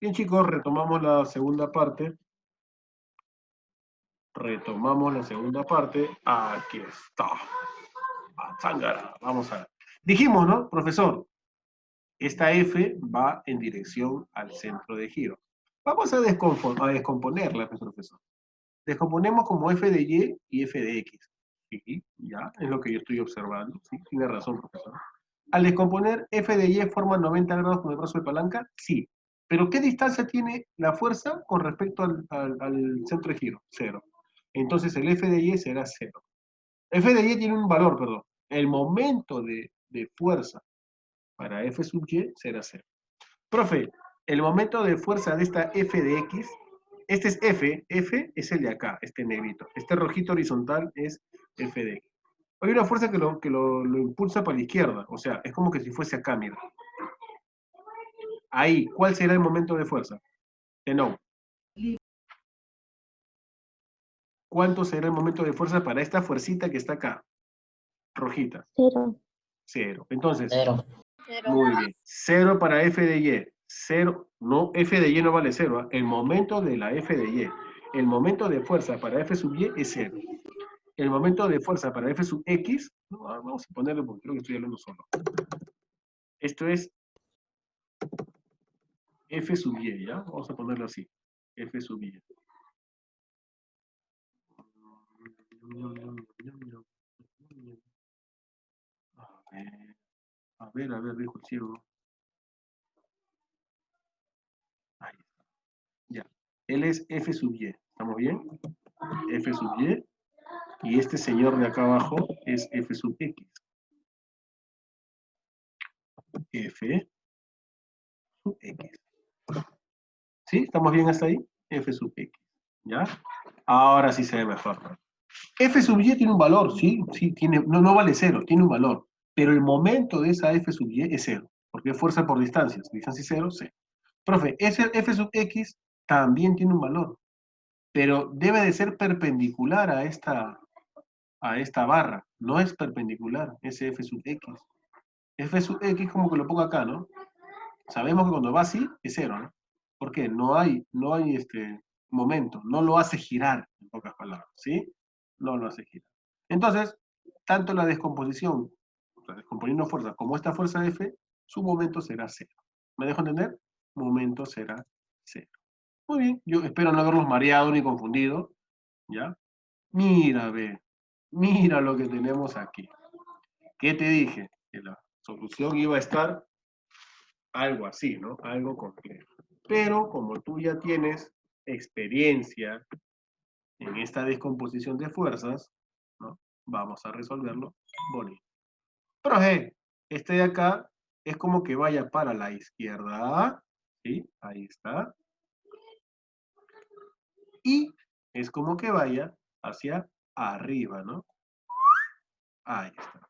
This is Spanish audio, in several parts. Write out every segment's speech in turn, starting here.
Bien, chicos, retomamos la segunda parte. Retomamos la segunda parte. Aquí está. A Zángara. Vamos a ver. Dijimos, ¿no, profesor? Esta F va en dirección al centro de giro. Vamos a descomponerla, profesor. Descomponemos como F de Y F de X. Sí, ya, es lo que yo estoy observando. Sí, tiene razón, profesor. Al descomponer, F de Y forma 90 grados con el brazo de palanca, sí. Pero ¿qué distancia tiene la fuerza con respecto al centro de giro? Cero. Entonces el F de Y será cero. F de Y tiene un valor, perdón. El momento de fuerza para F sub Y será cero. Profe, el momento de fuerza de esta F de X, este es F es el de acá, este negrito. Este rojito horizontal es F de X. Hay una fuerza que lo impulsa para la izquierda, o sea, es como que si fuese acá, mira. Ahí, ¿cuál será el momento de fuerza? No. ¿Cuánto será el momento de fuerza para esta fuercita que está acá? Rojita. Cero. Cero. Entonces, Cero. muy bien. Cero para F de Y. Cero. No, F de Y no vale cero. ¿Ah? El momento de la F de Y. El momento de fuerza para F sub Y es cero. El momento de fuerza para F sub X, no, vamos a ponerle porque creo que estoy hablando solo. Esto es F sub Y, ¿ya? Vamos a ponerlo así. F sub Y. A ver, dijo el ciego. Ahí está. Ya. Él es F sub Y. ¿Estamos bien? F sub Y. Y este señor de acá abajo es F sub X. F sub X. ¿Sí? ¿Estamos bien hasta ahí? F sub X. ¿Ya? Ahora sí se ve mejor. F sub Y tiene un valor, ¿sí? Sí, tiene, no vale cero, tiene un valor. Pero el momento de esa F sub Y es cero. Porque es fuerza por distancias. Distancia cero, cero. Profe, ese F sub X también tiene un valor. Pero debe de ser perpendicular a esta barra. No es perpendicular, ese F sub X. F sub X como que lo pongo acá, ¿no? Sabemos que cuando va así, es cero, ¿no? ¿Por qué? No hay momento, no lo hace girar, en pocas palabras, ¿sí? No lo hace girar. Entonces, tanto la descomposición, o sea, descomponiendo fuerza, como esta fuerza F, su momento será cero. ¿Me dejo entender? Momento será cero. Muy bien, yo espero no haberlos mareado ni confundido, ¿ya? Mira, ve, mira lo que tenemos aquí. ¿Qué te dije? Que la solución iba a estar algo así, ¿no? Algo complejo. Pero como tú ya tienes experiencia en esta descomposición de fuerzas, ¿no? Vamos a resolverlo bonito. Profe, este de acá es como que vaya para la izquierda, ¿sí? Ahí está. Y es como que vaya hacia arriba, ¿no? Ahí está.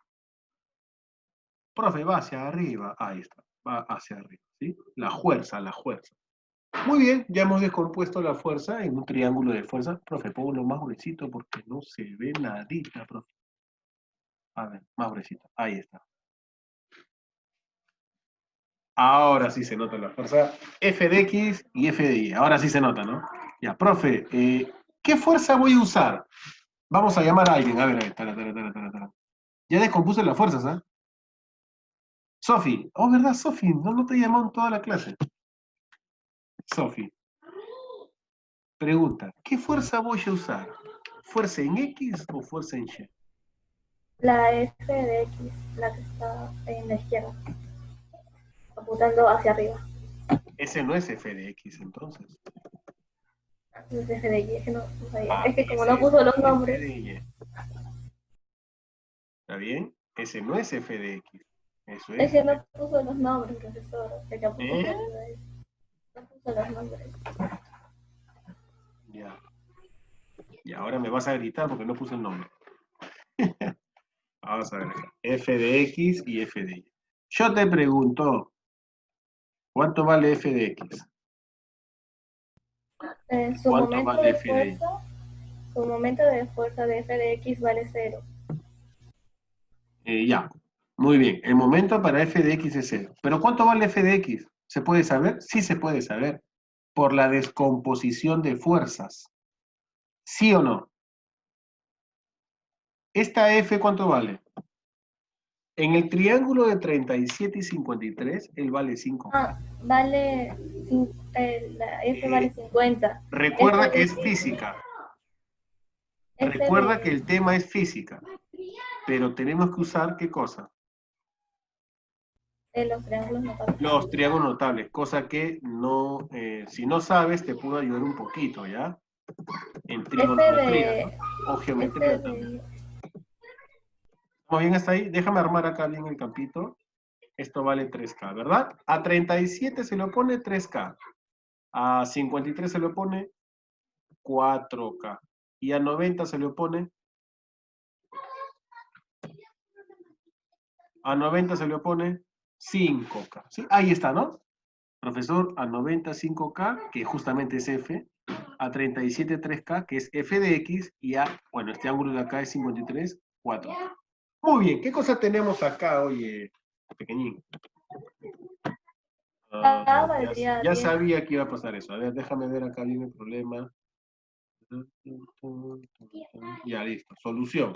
Profe, va hacia arriba, ahí está. Va hacia arriba, ¿sí? La fuerza, la fuerza. Muy bien, ya hemos descompuesto la fuerza en un triángulo de fuerza. Profe, pongo más gruesito porque no se ve nadita, profe. A ver, más gruesito. Ahí está. Ahora sí se nota la fuerza. F de X y F de Y. Ahora sí se nota, ¿no? Ya, profe, ¿qué fuerza voy a usar? Vamos a llamar a alguien. A ver. Tara. Ya descompuse las fuerzas, ¿ah? Sofi. Oh, ¿verdad, Sofi? No te he llamado en toda la clase. Sofi. Pregunta, ¿qué fuerza voy a usar? ¿Fuerza en X o fuerza en Y? La F de X, la que está en la izquierda, apuntando hacia arriba. Ese no es F de X, entonces. No es F de Y, es que no sabía. Ah, Es que como ese no es puso los F nombres. de Y. ¿Está bien? Ese no es F de X. Eso Es es. que no puso los nombres, profesor. Se que apuntó ¿Eh? hacia arriba. No puso los nombres. Ya. Y ahora me vas a gritar porque no puse el nombre. Vamos a ver acá. F de X y F de Y. Yo te pregunto, ¿cuánto vale F de X? Su ¿Cuánto momento vale de F de Y? fuerza, su momento de fuerza de F de X vale 0. Ya. Muy bien. El momento para F de X es 0. ¿Pero cuánto vale F de X? ¿Se puede saber? Sí se puede saber. por la descomposición de fuerzas. ¿Sí o no? ¿Esta F cuánto vale? En el triángulo de 37 y 53, él vale 5. Vale, la F vale 50. Recuerda F que de, es física. F Recuerda que de, el tema es física. Pero tenemos que usar, ¿qué cosa? de los triángulos notables. Los triángulos notables, cosa que no, si no sabes, te puedo ayudar un poquito, ¿ya? En trigonometría, ¿no? O geometría también. ¿Estamos bien hasta ahí? Déjame armar acá bien el campito. Esto vale 3K, ¿verdad? A 37 se le opone 3K. A 53 se le opone 4K. Y a 90 se le opone... A 90 se le opone 5K. ¿Sí? Ahí está, ¿no? Profesor, a 90 5K, que justamente es F. A 37 3K, que es F de X. Y a, bueno, este ángulo de acá es 53, 4K. Muy bien, ¿qué cosa tenemos acá, oye, pequeñín? K valdría Ya 10. sabía que iba a pasar eso. A ver, déjame ver acá bien el problema. Ya, listo. Solución.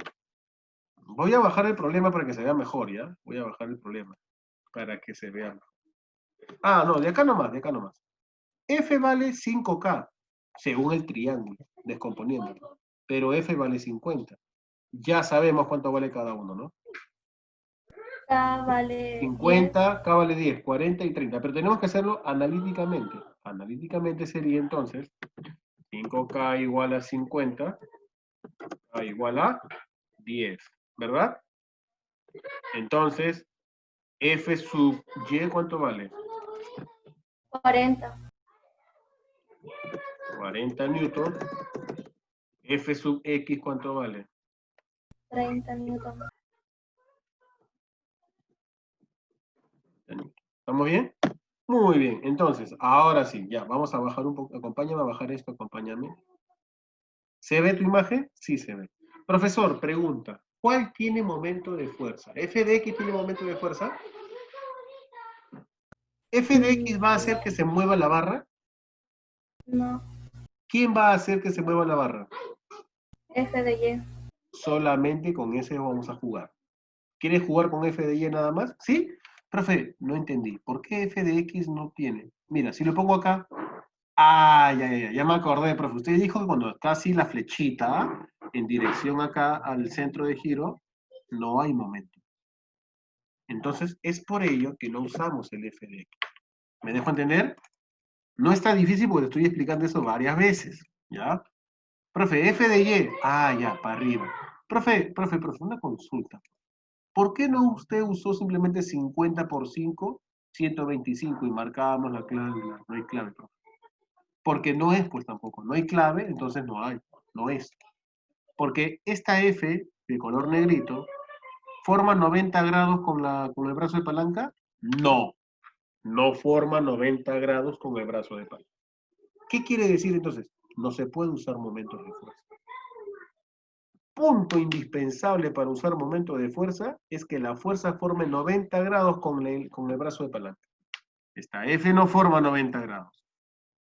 Voy a bajar el problema para que se vea mejor, ¿ya? Voy a bajar el problema para que se vea mejor. Ah, no, de acá nomás, de acá nomás. F vale 5K, según el triángulo, descomponiéndolo. Pero F vale 50. Ya sabemos cuánto vale cada uno, ¿no? K vale 10. 50, K vale 10, 40 y 30. Pero tenemos que hacerlo analíticamente. Analíticamente sería entonces 5K igual a 50, K igual a 10, ¿verdad? Entonces, F sub Y, ¿cuánto vale? 40. 40 newton. F sub X, ¿cuánto vale? 30 newton. ¿Estamos bien? Muy bien. Entonces, ahora sí, ya, vamos a bajar un poco. Acompáñame a bajar esto, acompáñame. ¿Se ve tu imagen? Sí se ve. Profesor, pregunta. ¿Cuál tiene momento de fuerza? ¿F de X tiene momento de fuerza? ¿F de X va a hacer que se mueva la barra? No. ¿Quién va a hacer que se mueva la barra? F de Y. Solamente con ese vamos a jugar. ¿Quieres jugar con F de Y nada más? ¿Sí? Profe, no entendí. ¿Por qué F de X no tiene? Mira, si lo pongo acá. Ah, ya me acordé, profe. Usted dijo que cuando está así la flechita en dirección acá al centro de giro, no hay momento. Entonces, es por ello que no usamos el F de X. ¿Me dejo entender? No está difícil porque estoy explicando eso varias veces, ¿ya? Profe, F de Y. Ah, ya, para arriba. Profe, una consulta. ¿Por qué no usted usó simplemente 50 por 5, 125 y marcábamos la clave? No hay clave, profe. Porque no es, pues tampoco. No hay clave, entonces no hay. No es. Porque esta F de color negrito forma 90 grados con el brazo de palanca. No. No forma 90 grados con el brazo de palanca. ¿Qué quiere decir entonces? No se puede usar momentos de fuerza. Punto indispensable para usar momentos de fuerza es que la fuerza forme 90 grados con el brazo de palanca. Esta F no forma 90 grados.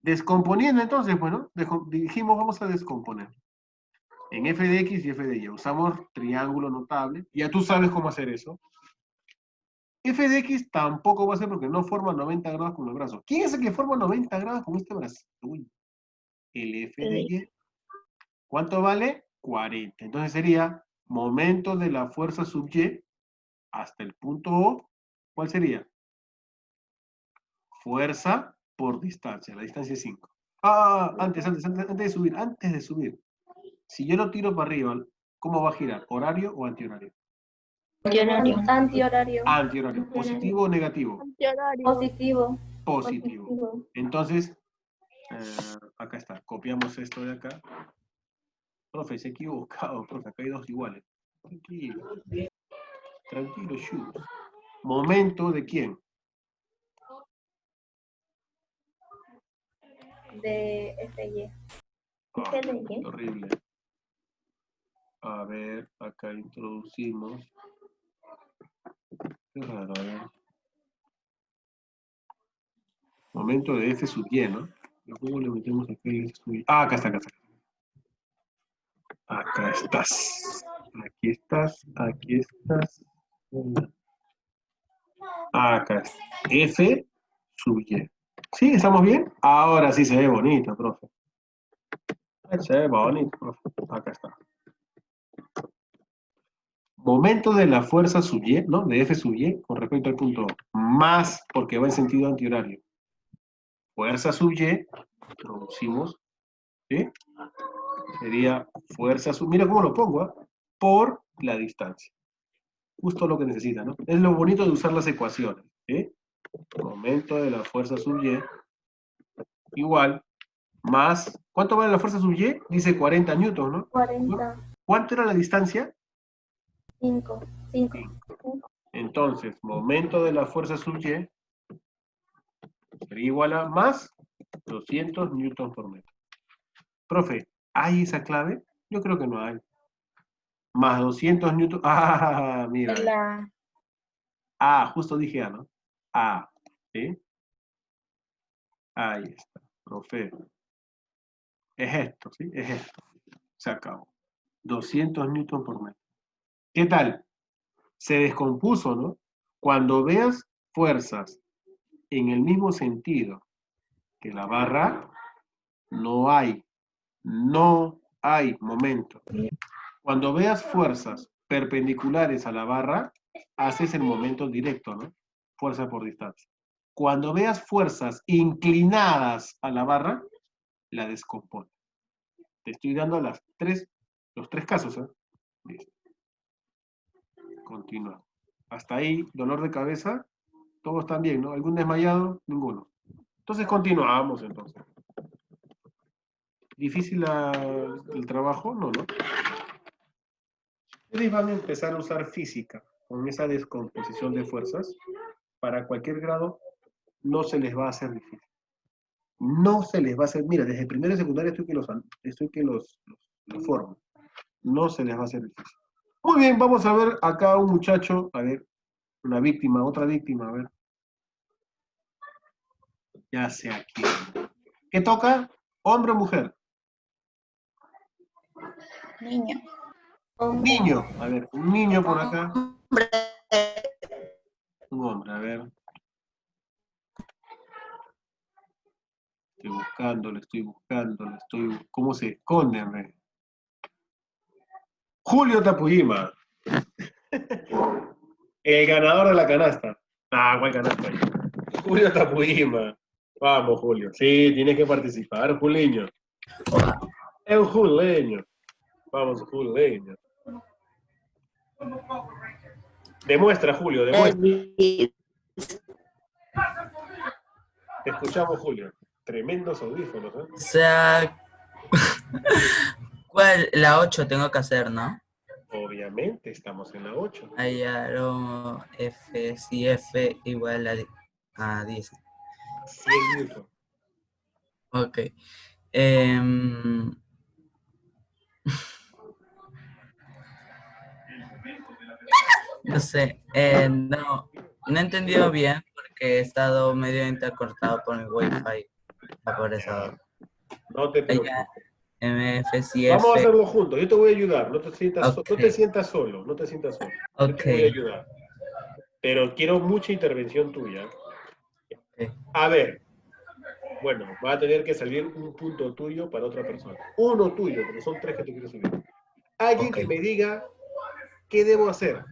Descomponiendo entonces, bueno, dijimos vamos a descomponer. En F de X y F de Y. Usamos triángulo notable. Ya tú sabes cómo hacer eso. F de X tampoco va a ser porque no forma 90 grados con el brazo. ¿Quién es el que forma 90 grados con este brazo? Uy, el F de Y. ¿Cuánto vale? 40. Entonces sería momento de la fuerza sub Y hasta el punto O. ¿Cuál sería? Fuerza por distancia. La distancia es 5. Antes de subir. Si yo lo tiro para arriba, ¿cómo va a girar? ¿Horario o antihorario? Antihorario. Antihorario. ¿Positivo o negativo? Positivo. Positivo. Entonces, acá está. Copiamos esto de acá. Profe, se ha equivocado, profe. Acá hay dos iguales. Tranquilo. Tranquilo, shoot. ¿Momento de quién? De FY. Qué horrible. A ver, acá introducimos. Qué raro, a ver. Momento de F sub Y, ¿no? Luego le metemos aquí el estudio. Ah, acá está, acá está. Acá estás. Aquí estás, aquí estás. Acá está. F sub Y. ¿Sí? ¿Estamos bien? Ahora sí se ve bonito, profe. Se ve bonito, profe. Acá está. Momento de la fuerza sub Y, ¿no? De F sub Y con respecto al punto más, porque va en sentido antihorario. Fuerza sub Y, introducimos, ¿sí? Sería fuerza sub, mira cómo lo pongo, ¿eh? Por la distancia. Justo lo que necesita, ¿no? Es lo bonito de usar las ecuaciones, ¿sí? Momento de la fuerza sub Y igual más, ¿cuánto vale la fuerza sub Y? Dice 40 newtons, ¿no? 40, ¿Cuánto era la distancia? 5, 5. 5. Entonces, momento de la fuerza sub Y sería igual a más 200 newtons por metro. Profe, ¿hay esa clave? Yo creo que no hay. Más 200 newtons. Ah, mira. La... Ah, justo dije A, ¿no? A, ¿sí? Ahí está, profe. Es esto, ¿sí? Es esto. Se acabó. 200 newtons por metro. ¿Qué tal? Se descompuso, ¿no? Cuando veas fuerzas en el mismo sentido que la barra, no hay momento. Cuando veas fuerzas perpendiculares a la barra, haces el momento directo, ¿no? Fuerza por distancia. Cuando veas fuerzas inclinadas a la barra, la descompone. Te estoy dando los tres casos, ¿eh? Listo. Continúa. Hasta ahí, dolor de cabeza, todos están bien, ¿no? ¿Algún desmayado? Ninguno. Entonces continuamos, entonces. ¿Difícil el trabajo? No, ¿no? Ustedes van a empezar a usar física con esa descomposición de fuerzas. Para cualquier grado, no se les va a hacer difícil. No se les va a hacer, mira, desde primero y secundaria estoy que los formo. No se les va a hacer difícil. Muy bien, vamos a ver acá un muchacho, a ver, una víctima, otra víctima, a ver. Ya sé aquí. ¿Qué toca? ¿Hombre o mujer? Niño. Niño. A ver, un niño por acá. Hombre. Un hombre, a ver. Estoy buscándolo. ¿Cómo se esconden? ¿Ve? Julio Tapujima. El ganador de la canasta. Ah, ¿cuál canasta? Julio Tapujima. Vamos, Julio. Sí, tienes que participar, Juliño. Es un juleño. Vamos, juleño. Demuestra, Julio, demuestra. Te escuchamos, Julio. Tremendos audífonos, ¿eh? O sea, ¿cuál? La 8 tengo que hacer, ¿no? Obviamente, estamos en la 8. Ahí hago F, si F igual a 10. 100 newton. Ok. No sé, no he entendido bien porque he estado medio intercortado por el Wi-Fi. Por eso. No te preocupes. MF, si Vamos a F. hacerlo juntos. Yo te voy a ayudar. No te sientas, Ok. no te sientas solo. No te sientas solo. Yo te voy a ayudar. Pero quiero mucha intervención tuya. Ok. A ver. Bueno, va a tener que salir un punto tuyo para otra persona. Uno tuyo, porque son 3 que te quiero subir. Alguien que me diga qué debo hacer.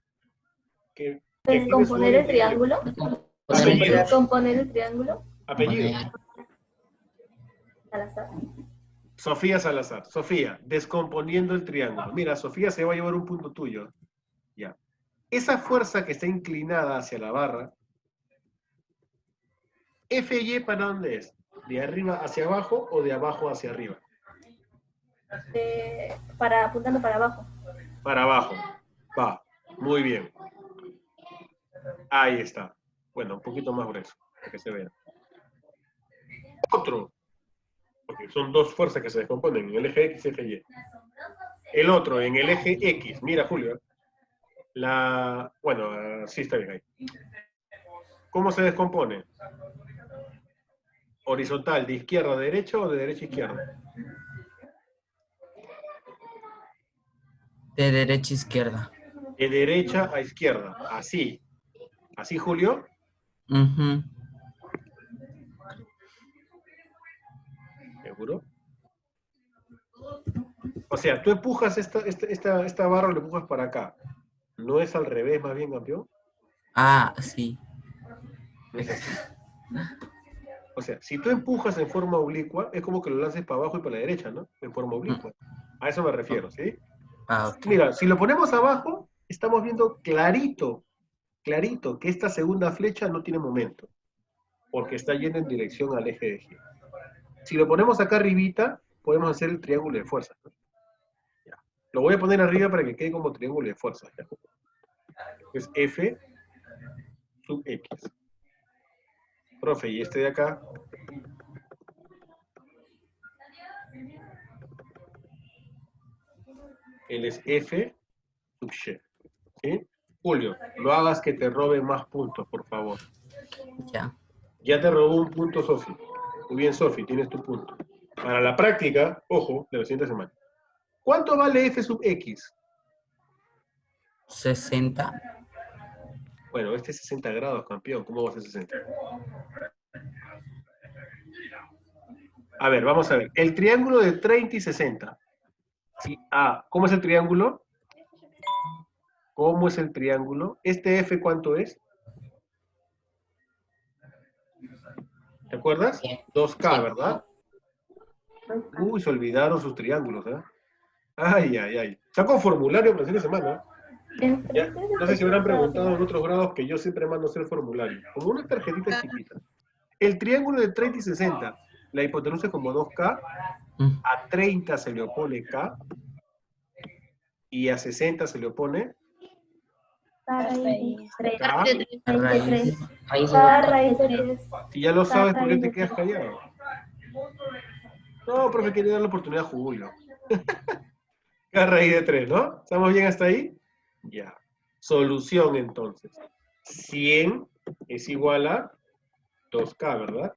¿Descomponer el triángulo? Apellido. ¿Descomponer el triángulo? Apellido. Salazar. Sofía Salazar. Sofía, descomponiendo el triángulo. Mira, Sofía se va a llevar un punto tuyo. Ya. Esa fuerza que está inclinada hacia la barra, FY, ¿para dónde es? ¿De arriba hacia abajo o de abajo hacia arriba? Apuntando para abajo. Para abajo. Va. Muy bien. Ahí está. Bueno, un poquito más grueso, para que se vea. Otro. Porque son dos fuerzas que se descomponen, en el eje X y eje Y. El otro, en el eje X. Mira, Julio. Bueno, sí está bien ahí. ¿Cómo se descompone? Horizontal, ¿de izquierda a derecha o de derecha a izquierda? De derecha a izquierda. De derecha a izquierda, así. ¿Así, Julio? Ujú. ¿Seguro? O sea, tú empujas esta barra, lo empujas para acá. ¿No es al revés, más bien, campeón? Ah, sí. No es así. O sea, si tú empujas en forma oblicua, es como que lo lances para abajo y para la derecha, ¿no? En forma oblicua. A eso me refiero, ¿sí? Ah, ok. Mira, si lo ponemos abajo, estamos viendo clarito, clarito, que esta segunda flecha no tiene momento, porque está yendo en dirección al eje de giro. Si lo ponemos acá arribita, podemos hacer el triángulo de fuerzas, ¿no? Ya. Lo voy a poner arriba para que quede como triángulo de fuerzas. ¿Ya? Es F sub X. Profe, ¿y este de acá? Él es F sub Y. ¿Sí? Julio, no hagas que te robe más puntos, por favor. Ya. Ya te robó un punto, Sofi. Muy bien, Sofi, tienes tu punto. Para la práctica, ojo, de la siguiente semana. ¿Cuánto vale F sub X? 60. Bueno, este es 60 grados, campeón. ¿Cómo va a ser 60? A ver, vamos a ver. El triángulo de 30 y 60. Sí, ¿cómo es el triángulo? ¿Cómo es el triángulo? ¿Este F cuánto es? ¿Te acuerdas? 2K, ¿verdad? Uy, se olvidaron sus triángulos, ¿eh? Ay, ay, ay. Saco formulario para la siguiente semana. Ya, no sé si me habrán preguntado en otros grados que yo siempre mando a hacer formulario. Como una tarjetita chiquita. El triángulo de 30 y 60. La hipotenusa es como 2K. Mm. A 30 se le opone K. Y a 60 se le opone Raíz de K. tres. Raíz. Raíz de tres. Si ya lo sabes, ¿por qué te quedas callado? No, profe, quiere dar la oportunidad a Julio. K raíz de 3, ¿no? ¿Estamos bien hasta ahí? Ya. Solución, entonces. 100 es igual a 2K, ¿verdad?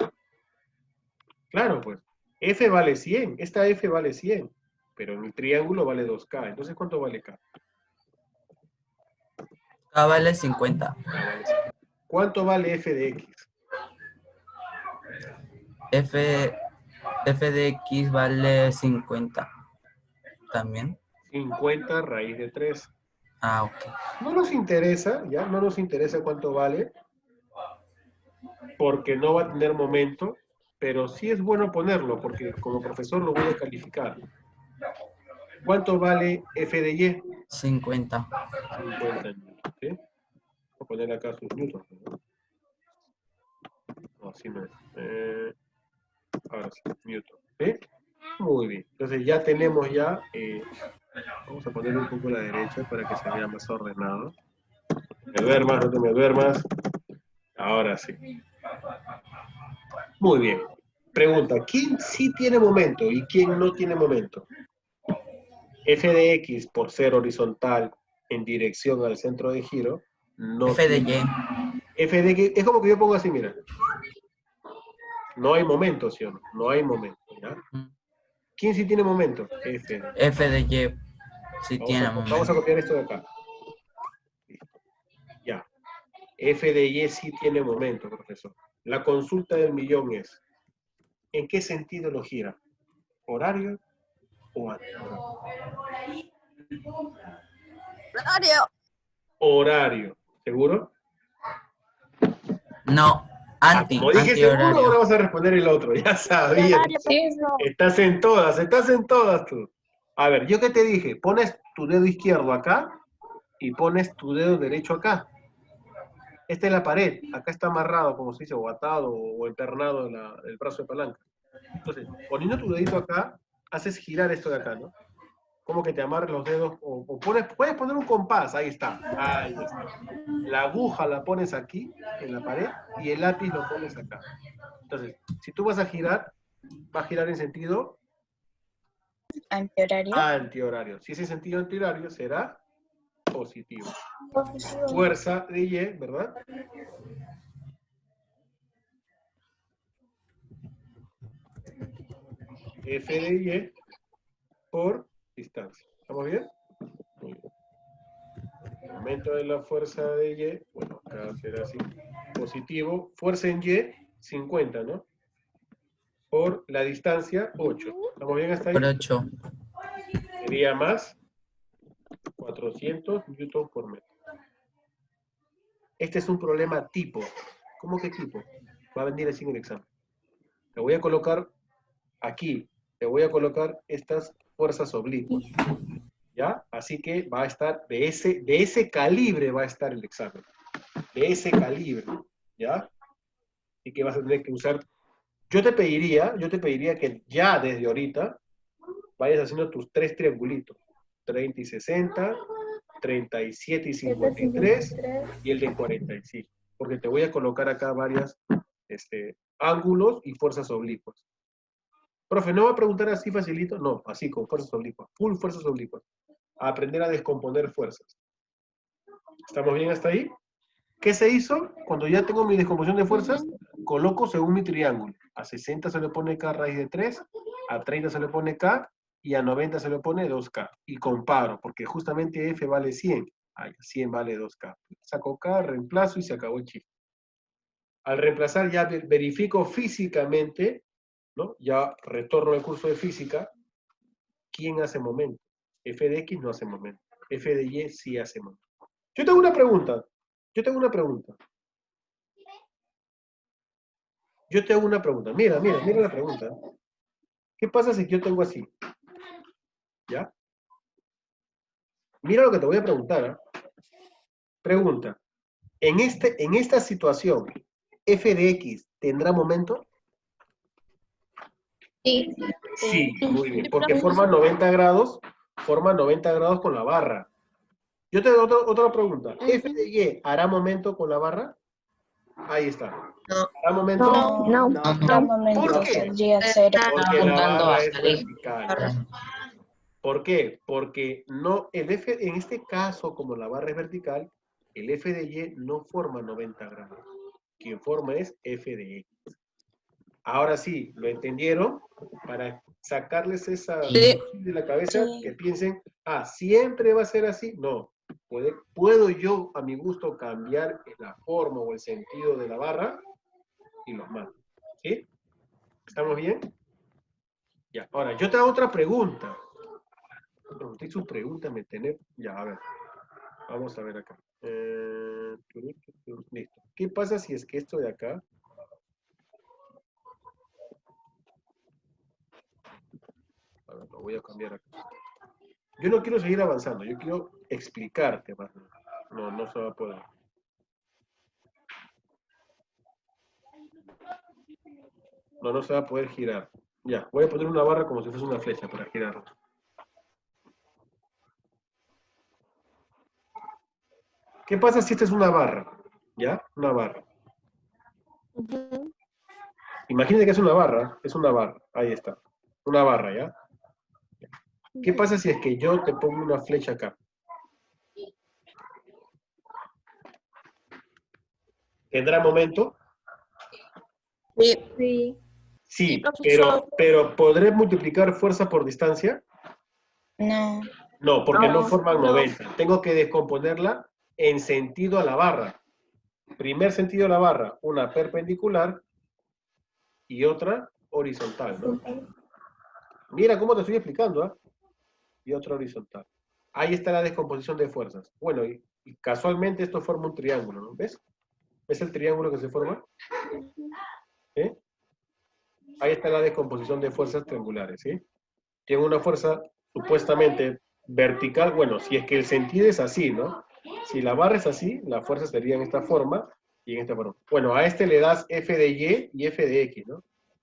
Claro, pues. F vale 100. Esta F vale 100. Pero en el triángulo vale 2K. Entonces, ¿cuánto vale K? K vale 50. K vale 50. ¿Cuánto vale F de X? F de X vale 50. También. 50 raíz de 3. Ah, ok. No nos interesa, ¿ya? No nos interesa cuánto vale, porque no va a tener momento, pero sí es bueno ponerlo, porque como profesor lo voy a calificar. ¿Cuánto vale F de Y? 50. 50 newtons, ¿sí? Voy a poner acá sus newtons, ¿no? No, así no es. Ahora sí, newton, ¿sí? Muy bien. Entonces ya tenemos ya, vamos a poner un poco a la derecha para que se vea más ordenado. No te me duermas, no te me duermas. Ahora sí. Muy bien. Pregunta, ¿quién sí tiene momento y quién no tiene momento? F de X, por ser horizontal en dirección al centro de giro, no F de tiene. Y. F de X, es como que yo pongo así, mira. No hay momento, ¿sí o no? No hay momento, ¿ya? ¿Quién sí tiene momento? F. F de Y. Sí tiene Vamos a momento. copiar esto de acá. Ya. F de Y sí tiene momento, profesor. La consulta del millón es, ¿en qué sentido lo gira? ¿Horario o antihorario? Horario. ¿Seguro? No. Como dije seguro, ahora Antihorario. vas a responder el otro. Ya sabía. Estás en todas tú. A ver, ¿yo qué te dije? Pones tu dedo izquierdo acá y pones tu dedo derecho acá. Esta es la pared. Acá está amarrado, como se dice, o atado o empernado el brazo de palanca. Entonces, poniendo tu dedito acá, haces girar esto de acá, ¿no? Como que te amarres los dedos, o puedes poner un compás, ahí está. Ahí está. La aguja la pones aquí, en la pared, y el lápiz lo pones acá. Entonces, si tú vas a girar, va a girar en sentido antihorario. Si ese sentido antihorario será positivo. Fuerza de Y, ¿verdad? F de Y por distancia. ¿Estamos bien? Muy bien. El aumento de la fuerza de Y, bueno, acá será así, positivo. Fuerza en Y, 50, ¿no? Por la distancia, 8. ¿Estamos bien hasta ahí? Por 8. Sería más 400 newton por metro. Este es un problema tipo. ¿Cómo que tipo? Va a venir así en el examen. Te voy a colocar aquí, te voy a colocar estas fuerzas oblicuas. ¿Ya? Así que va a estar, de ese calibre va a estar el examen. De ese calibre. ¿Ya? Así que vas a tener que usar. Yo te pediría que ya desde ahorita vayas haciendo tus 3 triangulitos. 30 y 60, 37 y 53 y el de 45. Porque te voy a colocar acá varias ángulos y fuerzas oblicuas. Profe, ¿no va a preguntar así facilito? No, así con fuerzas oblicuas. Full fuerzas oblicuas. A aprender a descomponer fuerzas. ¿Estamos bien hasta ahí? ¿Qué se hizo? Cuando ya tengo mi descomposición de fuerzas, coloco según mi triángulo. A 60 se le pone K raíz de 3, a 30 se le pone K, y a 90 se le pone 2K. Y comparo, porque justamente F vale 100. 100 vale 2K. Saco K, reemplazo y se acabó el chiste. Al reemplazar ya verifico físicamente, ¿no? Ya retorno al curso de física. ¿Quién hace momento? F de X no hace momento. F de Y sí hace momento. Yo tengo una pregunta. Mira la pregunta. ¿Qué pasa si yo tengo así? ¿Ya? Mira lo que te voy a preguntar. ¿Eh? Pregunta. En esta situación, ¿F de X tendrá momento? Sí. Sí, muy bien. Porque forma 90 grados con la barra. Yo te doy otra pregunta. ¿F de Y hará momento con la barra? Ahí está. ¿Hará momento? No. momento ¿Por qué? tendría que ser Porque la apuntando barra a es salir. vertical. ¿Por qué? Porque no, el F, en este caso, como la barra es vertical, el F de Y no forma 90 grados. Quien forma es F de X. Ahora sí, ¿lo entendieron? Para sacarles esa Sí. de la cabeza, que piensen, ¿siempre va a ser así? No. ¿Puedo yo, a mi gusto, cambiar la forma o el sentido de la barra? Y los mando. ¿Sí? ¿Estamos bien? Ya. Ahora, yo te hago otra pregunta. Usted su pregunta me tener. Ya, a ver. Vamos a ver acá. Listo. ¿Qué pasa si es que esto de acá? A ver, lo voy a cambiar acá. Yo no quiero seguir avanzando, yo quiero explicarte más. No se va a poder. No se va a poder girar. Ya, voy a poner una barra como si fuese una flecha para girarla. ¿Qué pasa si esta es una barra? ¿Ya? Una barra. Imagínate que es una barra. Ahí está. Una barra, ¿ya? ¿Qué pasa si es que yo te pongo una flecha acá? ¿Tendrá momento? Sí. Sí, pero ¿podré multiplicar fuerza por distancia? No. No, porque no forman 90. Tengo que descomponerla en sentido a la barra. Primer sentido a la barra, una perpendicular y otra horizontal, ¿no? Mira cómo te estoy explicando, ¿ah? Y otra horizontal. Ahí está la descomposición de fuerzas. Bueno, y casualmente esto forma un triángulo, ¿no? ¿Ves? ¿Ves el triángulo que se forma? ¿Sí? Ahí está la descomposición de fuerzas triangulares, ¿sí? Tiene una fuerza supuestamente vertical, bueno, si es que el sentido es así, ¿no? Si la barra es así, la fuerza sería en esta forma y en esta forma. Bueno, a este le das F de Y y F de X, ¿no?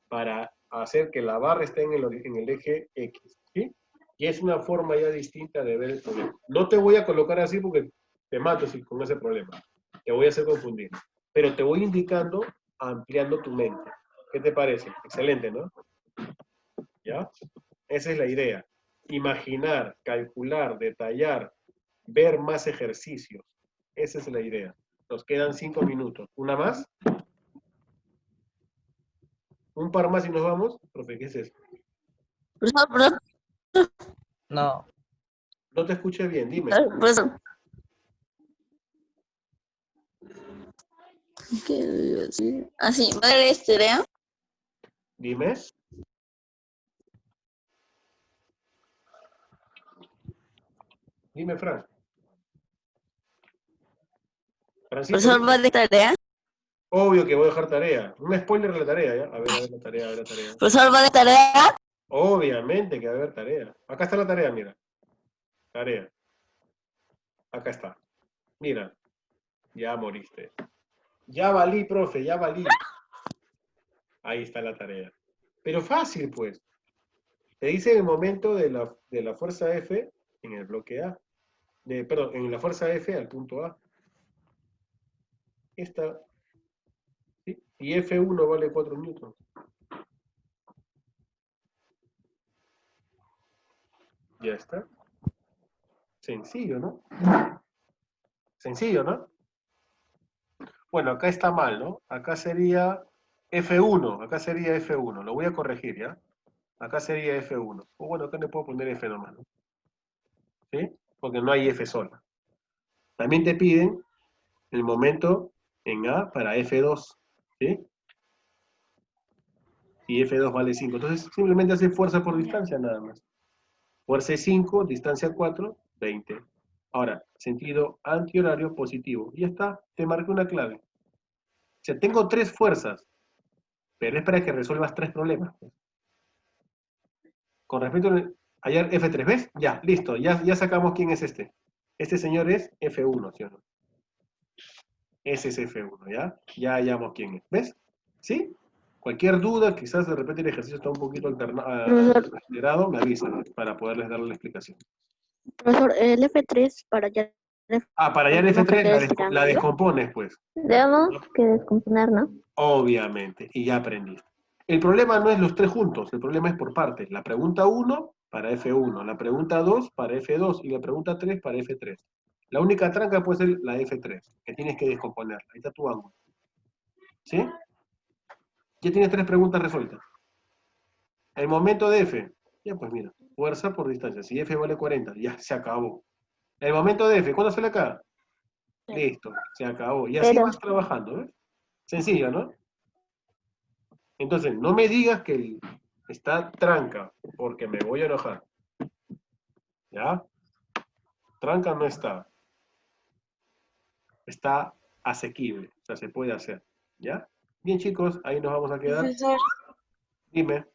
Para hacer que la barra esté en el eje X, ¿sí? Y es una forma ya distinta de ver el problema. No te voy a colocar así porque te mato con ese problema. Te voy a hacer confundir. Pero te voy indicando, ampliando tu mente. ¿Qué te parece? Excelente, ¿no? ¿Ya? Esa es la idea. Imaginar, calcular, detallar, ver más ejercicios. Esa es la idea. Nos quedan 5 minutos. ¿Una más? ¿Un par más y nos vamos? Profe, ¿qué es eso? Profesor, No. No te escuché bien, dime. profesor. ¿Qué decir? Así, ¿va a dar tarea? Dime. Dime, Fran. Francito, Profesor, dime. ¿va a dar tarea? Obvio que voy a dejar tarea. Un spoiler de la tarea, ¿ya? A ver la tarea, a ver la tarea. Profesor, ¿va a dar tarea? Obviamente que va a haber tarea. Acá está la tarea, mira. Tarea. Acá está. Mira. Ya moriste. Ya valí, profe, ya valí. Ahí está la tarea. Pero fácil, pues. Te dice el momento de la fuerza F en el bloque A. Perdón, en la fuerza F al punto A. Esta. ¿Sí? Y F1 vale 4 newtons. Ya está. Sencillo, ¿no? Sencillo, ¿no? Bueno, acá está mal, ¿no? Acá sería F1. Acá sería F1. Lo voy a corregir, ¿ya? Acá sería F1. O bueno, acá le puedo poner F nomás, ¿no? ¿Sí? Porque no hay F sola. También te piden el momento en A para F2, ¿sí? Y F2 vale 5. Entonces, simplemente hace fuerza por distancia nada más. Fuerza 5, distancia 4, 20. Ahora, sentido antihorario positivo. Y ya está, te marqué una clave. O sea, tengo 3 fuerzas, pero es para que resuelvas 3 problemas. Con respecto a ayer F3, ¿ves? Ya, listo, ya sacamos quién es este. Este señor es F1, ¿sí o no? Ese es F1, ¿ya? Ya hallamos quién es. ¿Ves? ¿Sí? Cualquier duda, quizás de repente el ejercicio está un poquito alterado, me avisan para poderles dar la explicación. Profesor, el F3 para ya Para hallar F3 la descompones, pues. debemos que descomponer, ¿no? Obviamente, y ya aprendiste. El problema no es los 3 juntos, el problema es por partes. La pregunta 1 para F1, la pregunta 2 para F2 y la pregunta 3 para F3. La única tranca puede ser la F3, que tienes que descomponerla. Ahí está tu ángulo. ¿Sí? Ya tienes 3 preguntas resueltas. El momento de F, ya pues mira, fuerza por distancia. Si F vale 40, ya se acabó. El momento de F, ¿cuándo sale acá? Listo, se acabó. Y así Pero- vas trabajando, ¿ves? Sencillo, ¿no? Entonces, no me digas que está tranca, porque me voy a enojar. ¿Ya? Tranca no está. Está asequible, o sea, se puede hacer. ¿Ya? Bien, chicos, ahí nos vamos a quedar. Profesor, Dime.